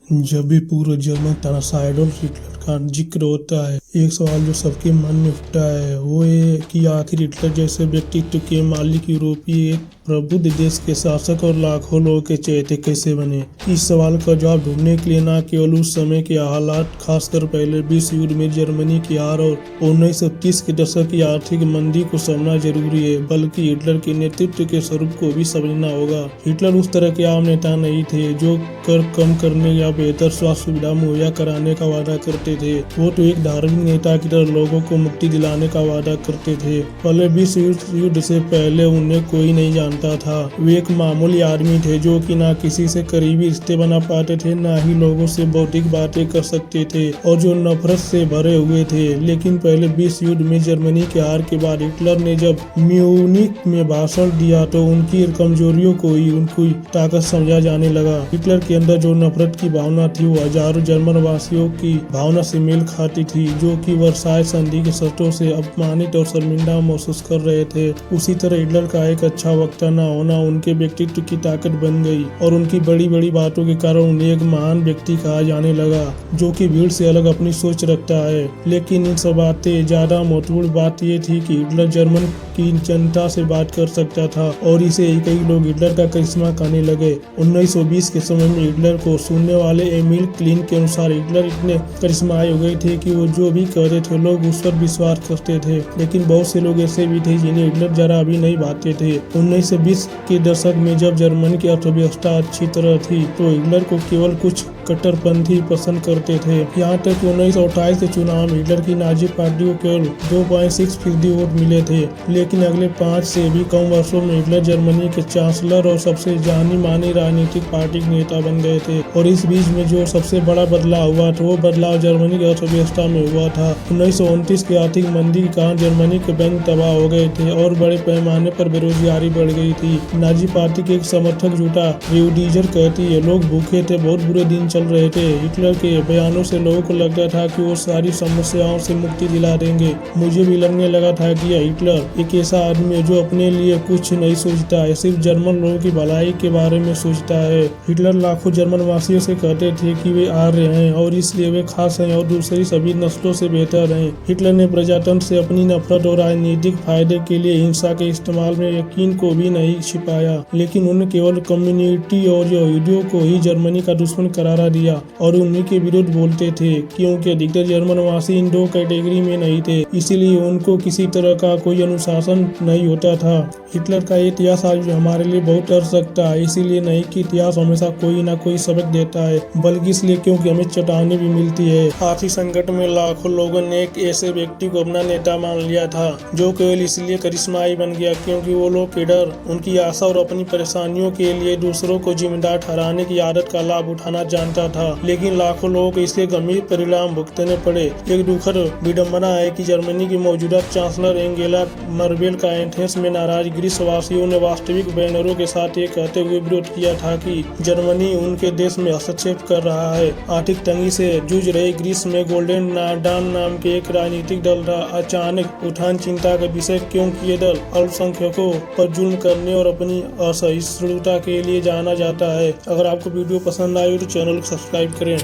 जब भी पूर्व जर्मन तानाशाह एडोल्फ हिटलर का जिक्र होता है, एक सवाल जो सबके मन में उठता है वो ये कि आखिर हिटलर जैसे व्यक्तित्व के मालिक यूरोपीय एक प्रबुद्ध देश के शासक और लाखों लोगों के चहेते कैसे बने। इस सवाल का जवाब ढूंढने के लिए न केवल उस समय के हालात, खासकर पहले विश्व युद्ध में जर्मनी की हार और 1930 के दशक की आर्थिक मंदी को समझना जरूरी है, बल्कि हिटलर के नेतृत्व के स्वरूप को भी समझना होगा। हिटलर उस तरह के आम नेता नहीं थे जो कर कम करने या बेहतर स्वास्थ्य सुविधा मुहैया कराने का वादा करते थे। वो तो एक धार्मिक नेता की तरह लोगों को मुक्ति दिलाने का वादा करते थे। पहले विश्व युद्ध से पहले उन्हें कोई नहीं जानता था। वे एक मामूली आदमी थे जो कि ना किसी से करीबी रिश्ते बना पाते थे, ना ही लोगों से भौतिक बातें कर सकते थे और जो नफरत से भरे हुए थे। लेकिन पहले विश्व युद्ध में जर्मनी के हार के बाद हिटलर ने जब म्यूनिख में भाषण दिया तो उनकी कमजोरियों को ही उनकी ताकत समझा जाने लगा। हिटलर के अंदर जो नफरत की भावना थी वो हजारों जर्मन वासियों की भावना से मेल खाती थी, जो कि वर्साय संधि के शर्तों से अपमानित और शर्मिंदा महसूस कर रहे थे। उसी तरह हिटलर का एक अच्छा वक्ता न होना उनके व्यक्तित्व की ताकत बन गई और उनकी बड़ी बड़ी बातों के कारण उन्हें एक महान व्यक्ति कहा जाने लगा जो कि भीड़ से अलग अपनी सोच रखता है। लेकिन इन सब बातें ज्यादा महत्वपूर्ण बात ये थी कि हिटलर जर्मन की जनता से बात कर सकता था और इसे कई लोग हिटलर का करिश्मा कहने लगे। 1920 के समय में हिटलर को सुनने वाले एमिल क्लीन के अनुसार हिटलर इतने करिश्माई हो गए थे कि वो जो भी कहते थे लोग उस पर विश्वास करते थे। लेकिन बहुत से लोग ऐसे भी थे जिन्हें हिटलर जरा भी नहीं भाते थे। 1920 के दशक में जब जर्मनी की अर्थव्यवस्था अच्छी तरह थी तो हिटलर को केवल कुछ कट्टरपंथी पसंद करते थे। यहाँ तक कि 1928 के चुनाव में हिटलर की नाजी पार्टी को केवल 2.6% वोट मिले थे। लेकिन अगले 5 से भी कम वर्षों में हिटलर जर्मनी के चांसलर और सबसे जानी मानी राजनीतिक पार्टी के नेता बन गए थे। और इस बीच में जो सबसे बड़ा बदलाव हुआ था वो बदलाव जर्मनी की अर्थव्यवस्था में हुआ था। 1929 की आर्थिक मंदी के कारण जर्मनी के बैंक तबाह हो गए थे और बड़े पैमाने पर बेरोजगारी बढ़ गई थी। नाजी पार्टी के एक समर्थक झूठा रेउडीजर कहती है लोग भूखे थे, बहुत बुरे दिन चल रहे थे। हिटलर के बयानों से लोगों को लगता था कि वो सारी समस्याओं से मुक्ति दिला देंगे। मुझे भी लगने लगा था कि यह हिटलर एक ऐसा आदमी है जो अपने लिए कुछ नहीं सोचता है, सिर्फ जर्मन लोगों की भलाई के बारे में सोचता है। हिटलर लाखों जर्मन वासियों से कहते थे कि वे आर्य हैं और इसलिए वे खास हैं और दूसरी सभी नस्लों से बेहतर हैं। हिटलर ने प्रजातंत्र से अपनी नफरत और राजनीतिक फायदे के लिए हिंसा के इस्तेमाल में यकीन को भी नहीं छिपाया, लेकिन उन्हें केवल कम्युनिटी और यहूदियों को ही जर्मनी का दुश्मन करारा दिया और उन्हीं के विरुद्ध बोलते थे, क्योंकि अधिकतर जर्मन वासी इन दो कैटेगरी में नहीं थे, इसीलिए उनको किसी तरह का कोई अनुशासन नहीं होता था। हिटलर का इतिहास आज हमारे लिए बहुत डर सकता है, इसीलिए नहीं कि इतिहास हमेशा कोई ना कोई सबक देता है, बल्कि इसलिए क्योंकि हमें चेतावनी भी मिलती है। आर्थिक संकट में लाखों लोगों ने एक ऐसे व्यक्ति को अपना नेता मान लिया था जो केवल इसलिए करिश्माई बन गया क्योंकि वो लोग के डर, उनकी आशा और अपनी परेशानियों के लिए दूसरों को जिम्मेदार ठहराने की आदत का लाभ उठाना जानता था। लेकिन लाखों लोगों को इसके गंभीर परिणाम भुगतने पड़े। एक दुखद विडंबना है कि जर्मनी की मौजूदा चांसलर एंगेला मर्केल का एथेंस में नाराज ग्रीस वासियों ने वास्तविक बैनरों के साथ ये कहते हुए विरोध किया था कि जर्मनी उनके देश में हस्तक्षेप कर रहा है। आर्थिक तंगी से जूझ रहे ग्रीस में गोल्डन दान नाम के एक राजनीतिक दल का अचानक उठान चिंता का विषय, क्योंकि ये दल अल्पसंख्यकों पर जुल्म करने और अपनी असहिष्णुता के लिए जाना जाता है। अगर आपको वीडियो पसंद आई हो तो चैनल को सब्सक्राइब करें।